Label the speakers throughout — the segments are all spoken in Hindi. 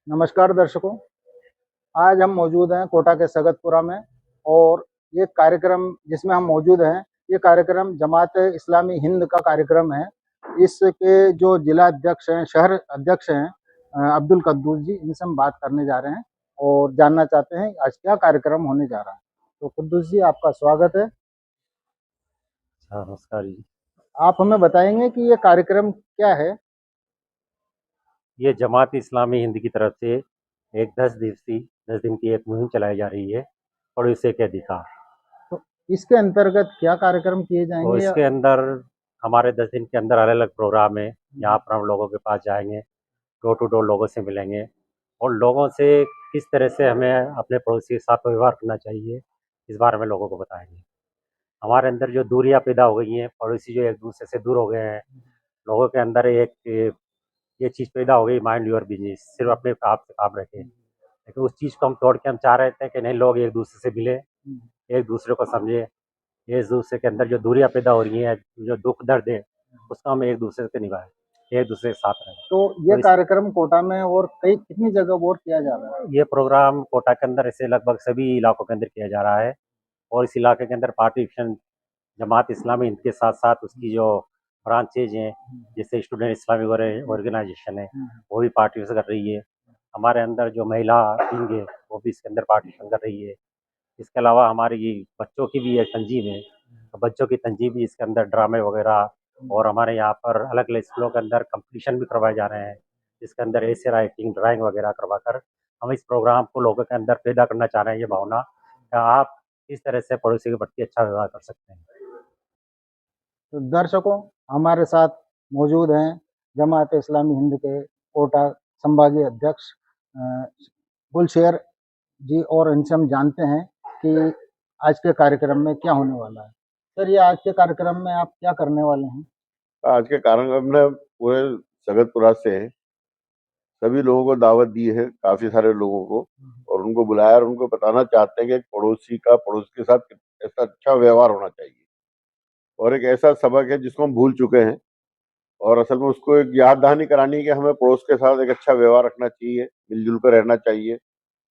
Speaker 1: नमस्कार दर्शकों। आज हम मौजूद हैं कोटा के सगतपुरा में और ये कार्यक्रम जिसमें हम मौजूद हैं, ये कार्यक्रम जमात-ए-इस्लामी हिंद का कार्यक्रम है। इसके जो जिला अध्यक्ष हैं, शहर अध्यक्ष हैं अब्दुल कद्दूस जी, इनसे हम बात करने जा रहे हैं और जानना चाहते हैं आज क्या कार्यक्रम होने जा रहा है। तो कद्दूस जी, आपका स्वागत है।
Speaker 2: हाँ, नमस्कार जी।
Speaker 1: आप हमें बताएंगे कि ये कार्यक्रम क्या है?
Speaker 2: ये जमात इस्लामी हिंद की तरफ से एक 10 दिन की एक मुहिम चलाई जा रही है, पड़ोसी के अधिकार।
Speaker 1: तो इसके अंतर्गत क्या कार्यक्रम किए
Speaker 2: तो
Speaker 1: जाएंगे या
Speaker 2: इसके अंदर हमारे 10 दिन के अंदर अलग अलग प्रोग्राम है। यहाँ पर हम लोगों के पास जाएंगे, डोर टू डोर लोगों से मिलेंगे और लोगों से किस तरह से हमें अपने पड़ोसी के साथ व्यवहार करना चाहिए, इस बारे में लोगों को बताएंगे। हमारे अंदर जो दूरियां पैदा हो गई हैं, पड़ोसी जो एक दूसरे से दूर हो गए हैं, लोगों के अंदर एक ये चीज़ पैदा हो गई, माइंड योर बिजनेस, सिर्फ अपने आप से काम रखें। लेकिन उस चीज़ को हम तोड़ के हम चाह रहे थे कि नहीं, लोग एक दूसरे से मिले, एक दूसरे को समझे, एक दूसरे के अंदर जो दूरियां पैदा हो रही हैं, जो दुख दर्द है, उसको हम एक दूसरे से निभाएं, एक दूसरे के साथ रहें।
Speaker 1: तो ये कार्यक्रम कोटा में और कई कितनी जगह और किया जा रहा है?
Speaker 2: ये प्रोग्राम कोटा के अंदर ऐसे लगभग सभी इलाकों के अंदर किया जा रहा है और इस इलाके के अंदर पार्टीशन जमात इस्लामी हिंद के साथ साथ उसकी जो ब्रांचेज हैं, जैसे स्टूडेंट इस्लामिक ऑर्गेनाइजेशन है, वो भी पार्टिसिपेट कर रही है। हमारे अंदर जो महिला विंग है, वो भी इसके अंदर पार्टिसिपेट कर रही है। इसके अलावा हमारी ये बच्चों की भी एक तंजीम है, तो बच्चों की तंजीम भी इसके अंदर ड्रामे वगैरह, और हमारे यहाँ पर अलग अलग स्कूलों के अंदर कंपटीशन भी करवाए जा रहे हैं, जिसके अंदर ऐसे राइटिंग ड्राइंग वगैरह करवा कर हम इस प्रोग्राम को लोगों के अंदर पैदा करना चाह रहे हैं, ये भावना कि आप इस तरह से पड़ोसी के प्रति अच्छा व्यवहार कर सकते हैं।
Speaker 1: तो दर्शकों, हमारे साथ मौजूद हैं जमात इस्लामी हिंद के कोटा संभागीय अध्यक्ष गुलशेर जी और इनसे हम जानते हैं कि आज के कार्यक्रम में क्या होने वाला है। सर, ये आज के कार्यक्रम में आप क्या करने वाले हैं?
Speaker 3: आज के कार्यक्रम में पूरे जगतपुरा से सभी लोगों को दावत दी है, काफी सारे लोगों को, और उनको बुलाया और उनको बताना चाहते हैं कि पड़ोसी का पड़ोस के साथ ऐसा अच्छा व्यवहार होना चाहिए। और एक ऐसा सबक है जिसको हम भूल चुके हैं और असल में उसको एक याद दहानी करानी है कि हमें पड़ोस के साथ एक अच्छा व्यवहार रखना चाहिए, मिलजुल कर रहना चाहिए,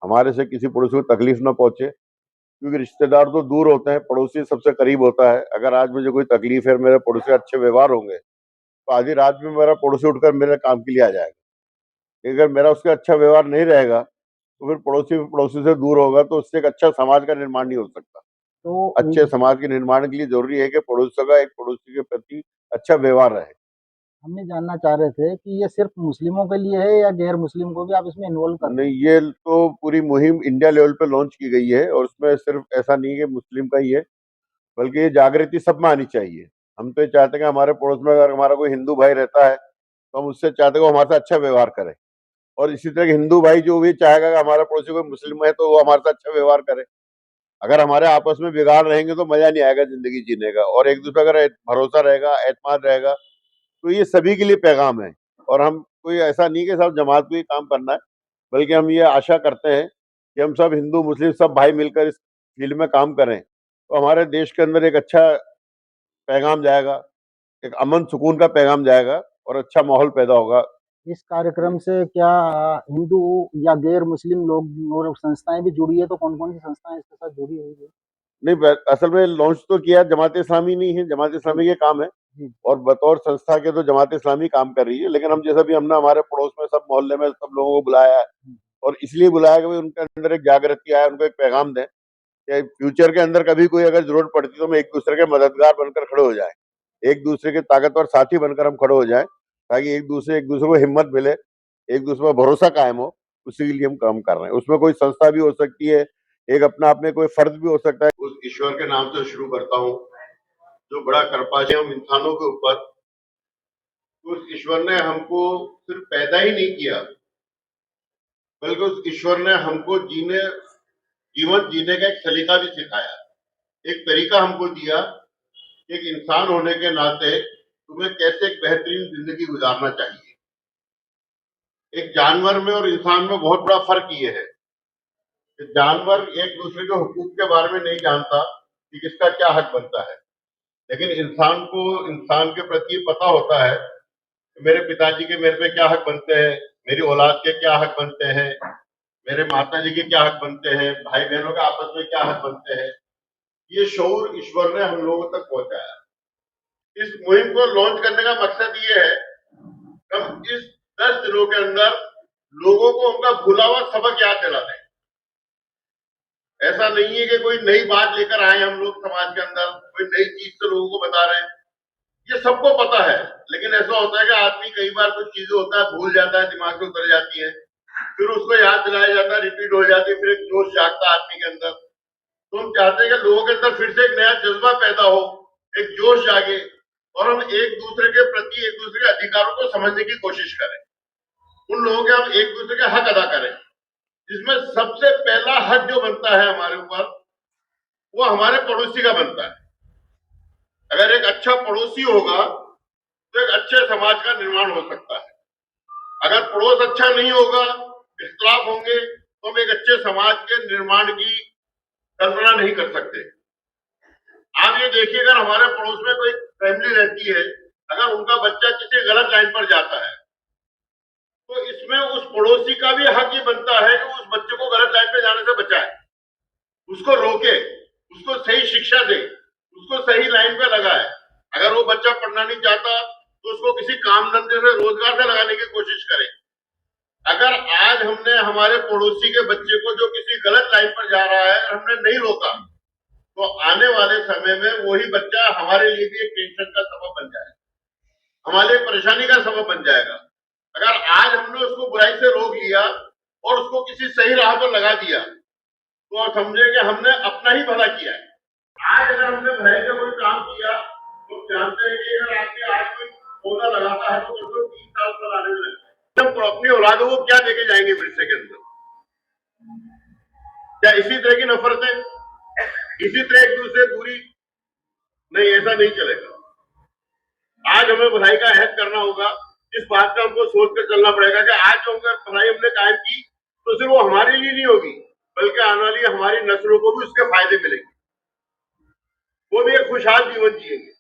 Speaker 3: हमारे से किसी पड़ोसी को तकलीफ ना पहुंचे, क्योंकि रिश्तेदार तो दूर होते हैं, पड़ोसी सबसे करीब होता है। अगर आज मुझे कोई तकलीफ है, मेरे पड़ोसी अच्छे व्यवहार होंगे तो आधी रात में मेरा पड़ोसी उठकर मेरे काम के लिए आ जाएगा। अगर मेरा उसका अच्छा व्यवहार नहीं रहेगा तो फिर पड़ोसी पड़ोसी से दूर होगा, तो उससे एक अच्छा समाज का निर्माण नहीं हो सकता।
Speaker 1: तो
Speaker 3: अच्छे समाज के निर्माण के लिए जरूरी है कि पड़ोसियों का एक पड़ोसी के प्रति अच्छा व्यवहार रहे।
Speaker 1: हम ये जानना चाह रहे थे कि ये सिर्फ मुस्लिमों के लिए है या गैर मुस्लिम को भी आप इसमें इन्वॉल्व कर रहे हैं?
Speaker 3: नहीं, ये तो पूरी मुहिम इंडिया लेवल पे लॉन्च की गई है और उसमें सिर्फ ऐसा नहीं है कि मुस्लिम का ही है, बल्कि ये जागृति सब में आनी चाहिए। हम तो ये चाहते हैं कि हमारे पड़ोस में अगर हमारा कोई हिंदू भाई रहता है तो हम उससे चाहते हैं कि वो हमारे साथ अच्छा व्यवहार करे, और इसी तरह के हिंदू भाई जो भी चाहेगा कि हमारा पड़ोसी कोई मुस्लिम है तो वो हमारे साथ अच्छा व्यवहार करे। अगर हमारे आपस में बिगाड़ रहेंगे तो मजा नहीं आएगा जिंदगी जीने का, और एक दूसरे का अगर भरोसा रहेगा, एतमाद रहेगा, तो ये सभी के लिए पैगाम है। और हम कोई ऐसा नहीं कि सब जमात को ही काम करना है, बल्कि हम ये आशा करते हैं कि हम सब हिंदू मुस्लिम सब भाई मिलकर इस फील्ड में काम करें तो हमारे देश के अंदर एक अच्छा पैगाम जाएगा, एक अमन सुकून का पैगाम जाएगा और अच्छा माहौल पैदा होगा।
Speaker 1: इस कार्यक्रम से क्या हिंदू या गैर मुस्लिम लोग और संस्थाएं भी जुड़ी है? तो कौन-कौन सी संस्थाएं इसके साथ जुड़ी हुई है?
Speaker 3: नहीं, असल में लॉन्च तो किया जमात इस्लामी नहीं है, जमात इस्लामी के काम है
Speaker 1: जी।
Speaker 3: और बतौर संस्था के तो जमात इस्लामी काम कर रही है, लेकिन हम जैसा भी हमने हमारे पड़ोस में सब मोहल्ले में सब लोगों को बुलाया है और इसलिए बुलाया कि भाई उनके अंदर एक जागृति आए, उनको एक पैगाम दें कि फ्यूचर के अंदर कभी कोई अगर जरूरत पड़ती तो हम एक दूसरे के मददगार बनकर खड़े हो जाएं, एक दूसरे के ताकतवर साथी बनकर हम खड़े हो जाएं, ताकि एक दूसरे को हिम्मत मिले, एक दूसरे पर भरोसा कायम हो। उसी के लिए हम काम कर रहे हैं। उसमें कोई संस्था भी हो सकती है, एक अपना आप में कोई फर्ज भी हो सकता है। उस ईश्वर के नाम से शुरू करता हूँ जो बड़ा कृपाशय हम इंसानों के ऊपर। उस ईश्वर ने हमको सिर्फ पैदा ही नहीं किया, बल्कि उस ईश्वर ने हमको जीवन जीने का एक सलीका भी सिखाया, एक तरीका हमको दिया। एक इंसान होने के नाते तुम्हें कैसे एक बेहतरीन जिंदगी गुजारना चाहिए। एक जानवर में और इंसान में बहुत बड़ा फर्क ये है कि जानवर एक दूसरे के हुकूक के बारे में नहीं जानता कि किसका क्या हक बनता है, लेकिन इंसान को इंसान के प्रति पता होता है कि मेरे पिताजी के मेरे पे क्या हक बनते हैं, मेरी औलाद के क्या हक बनते हैं, मेरे माता जी के क्या हक बनते हैं, भाई बहनों के आपस में क्या हक बनते हैं, ये शऊर ईश्वर ने हम लोगों तक पहुंचाया। इस मुहिम को लॉन्च करने का मकसद ये है कि हम इस 10 दिनों के अंदर लोगों को उनका भूला हुआ सबक याद दिला दें। ऐसा नहीं है कि कोई नई बात लेकर आए हम लोग समाज के अंदर, कोई नई चीज से लोगों को बता रहे हैं, ये सबको पता है। लेकिन ऐसा होता है कि आदमी कई बार कुछ चीजें होता है, भूल जाता है, दिमाग से उतर जाती है, फिर उसको याद दिलाया जाता है, रिपीट हो जाती है, फिर एक जोश जागता है आदमी के अंदर। तो हम चाहते हैं कि लोगों के अंदर फिर से एक नया जज्बा पैदा हो, एक जोश जागे और हम एक दूसरे के प्रति, एक दूसरे के अधिकारों को समझने की कोशिश करें, उन लोगों के हम एक दूसरे के हक अदा करें। जिसमें सबसे पहला हक जो बनता है हमारे ऊपर, वो हमारे पड़ोसी का बनता है। अगर एक अच्छा पड़ोसी होगा तो एक अच्छे समाज का निर्माण हो सकता है। अगर पड़ोस अच्छा नहीं होगा, इख्तिलाफ होंगे, तो हम एक अच्छे समाज के निर्माण की कल्पना नहीं कर सकते। आप ये देखिए, अगर हमारे पड़ोस में कोई फैमिली रहती है, अगर उनका बच्चा किसी गलत लाइन पर जाता है, तो इसमें उस पड़ोसी का भी हक ये बनता है कि उस बच्चे को गलत लाइन पे जाने से बचाए, उसको रोके, उसको सही शिक्षा दे, उसको सही लाइन पे लगाए। अगर वो बच्चा पढ़ना नहीं चाहता तो उसको किसी काम धंधे से, रोजगार से लगाने की कोशिश करें। अगर आज हमने हमारे पड़ोसी के बच्चे को जो किसी गलत लाइन पर जा रहा है हमने नहीं रोका, तो आने वाले समय में वही बच्चा हमारे लिए भी एक टेंशन का सबब बन जाएगा, हमारे लिए परेशानी का सबब बन जाएगा। अगर आज हमने उसको बुराई से रोक लिया और उसको किसी सही राह पर लगा दिया, तो आप समझे कि हमने अपना ही भला किया है। आज अगर हमने भलाई का कोई काम किया, तो जानते हैं कि अगर आपके आज कोई पौधा लगाता है तो उसको 3 साल चलाने में लगता है। हम अपनी औलादों को क्या देके जाएंगे विरसे के अंदर? क्या इसी तरह की नफरतें, इसी तरह एक दूसरे दूरी? नहीं, ऐसा नहीं चलेगा। आज हमें भलाई का अहद करना होगा। इस बात का हमको सोच कर चलना पड़ेगा कि आज जो भलाई हमने कायम की, तो सिर्फ वो हमारे लिए नहीं होगी, बल्कि आने वाली हमारी नस्लों को भी उसके फायदे मिलेंगे, वो भी एक खुशहाल जीवन जिएंगे।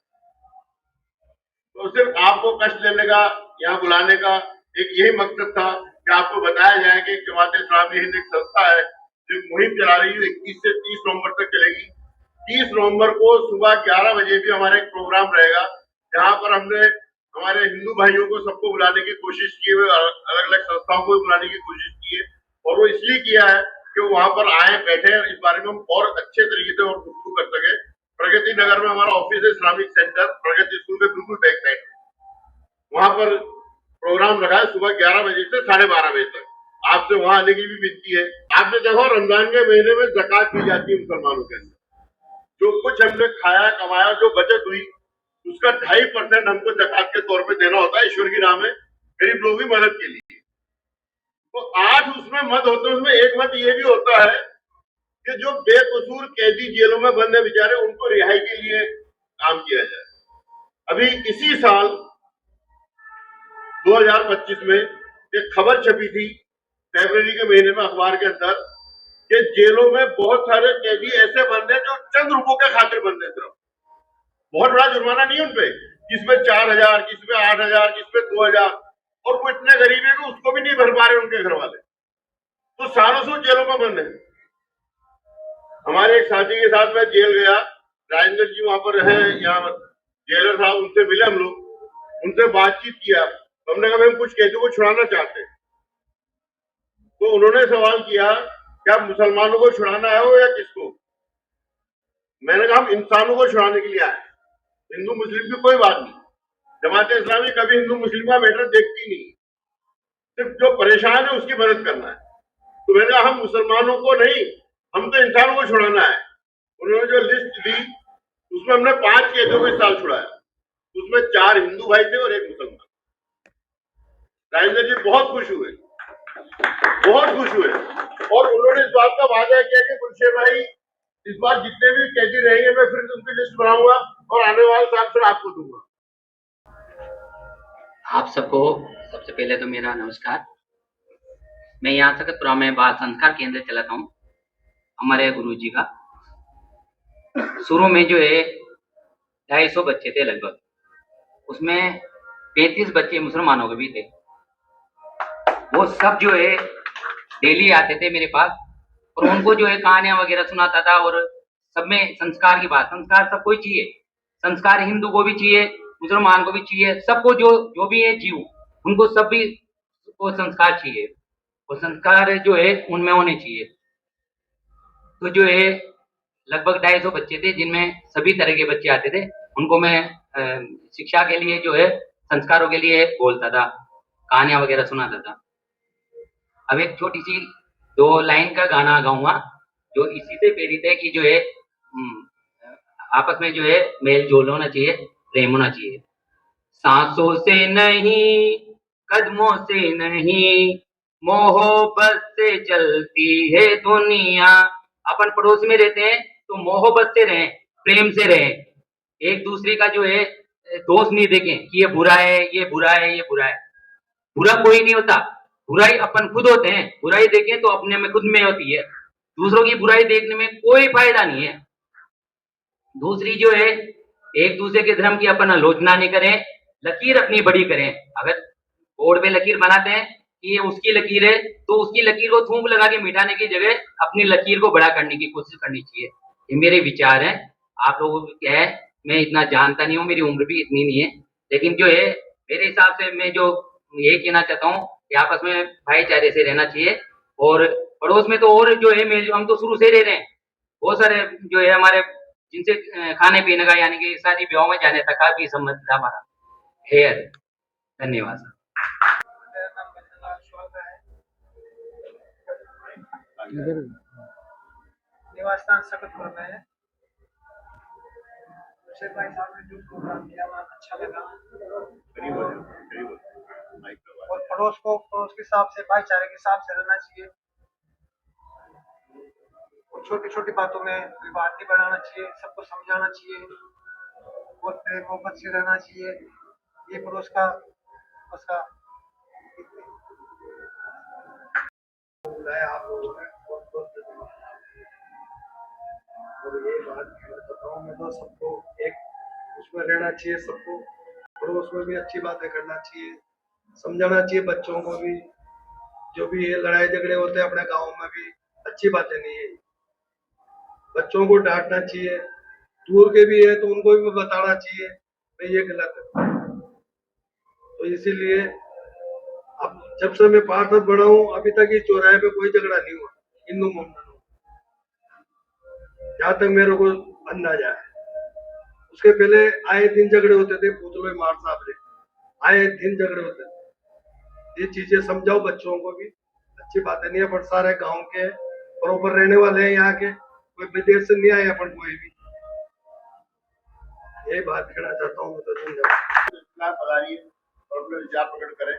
Speaker 3: तो सिर्फ आपको कष्ट देने का, यहाँ बुलाने का एक यही मकसद था कि आपको बताया जाए कि जमात इस्लामी हिंद एक संस्था है जो मुहिम चला रही है, 21 से 30 नवंबर तक चलेगी। 30 नवंबर को सुबह 11 बजे भी हमारा एक प्रोग्राम रहेगा, जहां पर हमने हमारे हिंदू भाइयों को सबको बुलाने की कोशिश की है, अलग अलग संस्थाओं को बुलाने की कोशिश की है, और वो इसलिए किया है कि वहां पर आए, बैठे, इस बारे में हम और अच्छे तरीके से और गुफ्तगू कर सके। प्रगति नगर में हमारा ऑफिस है, इस्लामिक सेंटर, प्रगति स्कूल के बिल्कुल बैक साइड में, वहां पर प्रोग्राम रखा है सुबह 11 बजे से 12:30 बजे तक। आपसे वहां आने की भी विनती है। आपने देखो, रमजान के महीने में ज़कात दी जाती है मुसलमानों के अंदर। जो कुछ हमने खाया, कमाया, जो बचत हुई, उसका 2.5% हमको ज़कात के तौर पे देना होता है ईश्वर की राह में, गरीब लोगों की मदद के लिए। तो आज उसमें मत होते, उसमें एक मत ये भी होता है कि जो बेकसूर कैदी जेलों में बंद है बेचारे, उनको रिहाई के लिए काम किया जाए। अभी इसी साल 2025 में एक खबर छपी थी फरवरी के महीने में अखबार के अंदर कि जेलों में बहुत सारे कैदी ऐसे बंद हैं जो चंद रुपयों के खातिर बंद है। सिर्फ बहुत बड़ा जुर्माना नहीं उनपे, किसमें 4,000, किसमें 8,000, किसमें 2,000, और वो इतने गरीब है कि उसको भी नहीं भर पा रहे उनके घर वाले, तो सालों से जेलों में बंद है। हमारे एक साथी के साथ मैं जेल गया, राजेंद्र जी वहां पर है, यहाँ जेलर साहब, उनसे मिले हम लोग, उनसे बातचीत किया, तो हमने कहा हम कुछ कैदियों को छुड़ाना चाहते हैं। तो उन्होंने सवाल किया, क्या मुसलमानों को छुड़ाना है हो या किसको? मैंने कहा हम इंसानों को छुड़ाने के लिए आए, हिंदू मुस्लिम की कोई बात नहीं। जमात इस्लामी कभी हिंदू मुस्लिम का मैटर देखती नहीं, सिर्फ जो परेशान है उसकी मदद करना है। तो मैंने कहा हम मुसलमानों को नहीं, हम तो इंसानों को छुड़ाना है। उन्होंने जो लिस्ट दी उसमें हमने 5 कैदियों को इस साल छुड़ाया, उसमें 4 हिंदू भाई थे और 1 मुसलमान। राजेंद्र जी बहुत खुश हुए, बहुत खुश हुए, और उन्होंने इस बात का वादा किया कि गुलशेर भाई इस बार जितने भी कैदी रहेंगे मैं फिर उनकी लिस्ट बनाऊंगा और आने वाले साल फिर आपको दूंगा।
Speaker 4: आप सबको सबसे पहले तो मेरा नमस्कार। मैं यहाँ सकतपुरा में बाल संस्कार केंद्र चलाता हूँ, हमारे गुरु जी का। शुरू में जो है 250 बच्चे थे लगभग, उसमें 35 बच्चे मुसलमानों के भी थे। वो सब जो है डेली आते थे मेरे पास और उनको जो है कहानियां वगैरह सुनाता था। और सब में संस्कार की बात, संस्कार सबको ही चाहिए, संस्कार हिंदू को भी चाहिए, मुसलमान को भी चाहिए, सबको जो जो भी है जीव, उनको सब भी को संस्कार चाहिए, वो संस्कार जो है उनमें होने चाहिए। तो जो है लगभग 250 बच्चे थे जिनमें सभी तरह के बच्चे आते थे, उनको मैं शिक्षा के लिए जो है संस्कारों के लिए बोलता था, कहानियां वगैरह सुनाता था। अब एक छोटी सी 2 लाइन का गाना गाऊंगा जो इसी से प्रेरित है कि जो है आपस में जो है मेल जोल होना चाहिए, प्रेम होना चाहिए। सांसों से नहीं, कदमों से नहीं, मोहब्बत से चलती है दुनिया। अपन पड़ोस में रहते हैं तो मोहब्बत से रहें, प्रेम से रहें, एक दूसरे का जो है दोष नहीं देखें कि ये बुरा है, ये बुरा है, ये बुरा है। बुरा कोई नहीं होता, बुराई अपन खुद होते हैं। बुराई देखें तो अपने में खुद में होती है, दूसरों की बुराई देखने में कोई फायदा नहीं है। दूसरी जो है एक दूसरे के धर्म की अपन आलोचना नहीं करें, लकीर अपनी बड़ी करें। अगर बोर्ड पे लकीर बनाते हैं कि ये उसकी लकीर है तो उसकी लकीर को थूक लगा के मिटाने की जगह अपनी लकीर को बड़ा करने की कोशिश करनी चाहिए। ये मेरे विचार हैं। आप लोगों को क्या है, मैं इतना जानता नहीं हूँ, मेरी उम्र भी इतनी नहीं है, लेकिन जो है मेरे हिसाब से मैं जो ये कहना चाहता हूँ कि आपस में भाईचारे से रहना चाहिए। और पड़ोस में तो और जो है हम तो शुरू से रह रहे हैं, बहुत सारे जो है हमारे जिनसे खाने पीने का यानी कि शादी ब्याह में जाने तक का भी संबंध था हमारा है। धन्यवाद सर।
Speaker 1: इधर
Speaker 5: निवास स्थान सकतपुर में है। शेख भाई साहब ने जो प्रोग्राम किया वहाँ अच्छा लगा। और पड़ोस को पड़ोस के हिसाब से, भाईचारे के हिसाब से रहना चाहिए और छोटी छोटी बातों में विवाद नहीं बढ़ाना चाहिए, सबको समझाना चाहिए और प्रेम मोहब्बत से रहना चाहिए। ये पड़ोस का उसका आप लोगों ने बहुत बहुत धन्यवाद। और ये बात कहना चाहता हूँ मैं तो सबको एक उसमें रहना चाहिए, सबको पड़ोस में भी अच्छी बातें करना चाहिए, समझाना चाहिए बच्चों को भी। जो भी ये लड़ाई झगड़े होते हैं अपने गांव में भी अच्छी बातें नहीं है, बच्चों को डांटना चाहिए। दूर के भी है तो उनको भी बताना चाहिए भाई ये गलत है। तो इसीलिए अब जब से मैं पार्षद बना हूँ अभी तक इस चौराहे पे कोई झगड़ा नहीं हुआ हिंदू मोहम्मद, जहाँ तक मेरे को अंदाजा है। उसके पहले आए दिन झगड़े होते थे, पूछ लो मार साहब ने, आए दिन झगड़े होते थे। ये चीजें समझाओ बच्चों को भी, अच्छी बातें नहीं है, पर सारे गांव के बरोबर रहने वाले हैं यहाँ के, कोई विदेश से नहीं आए अपन कोई भी। यही बात कहना चाहता हूँ। तो धन्यवाद।
Speaker 3: और अपने विचार प्रकट करें।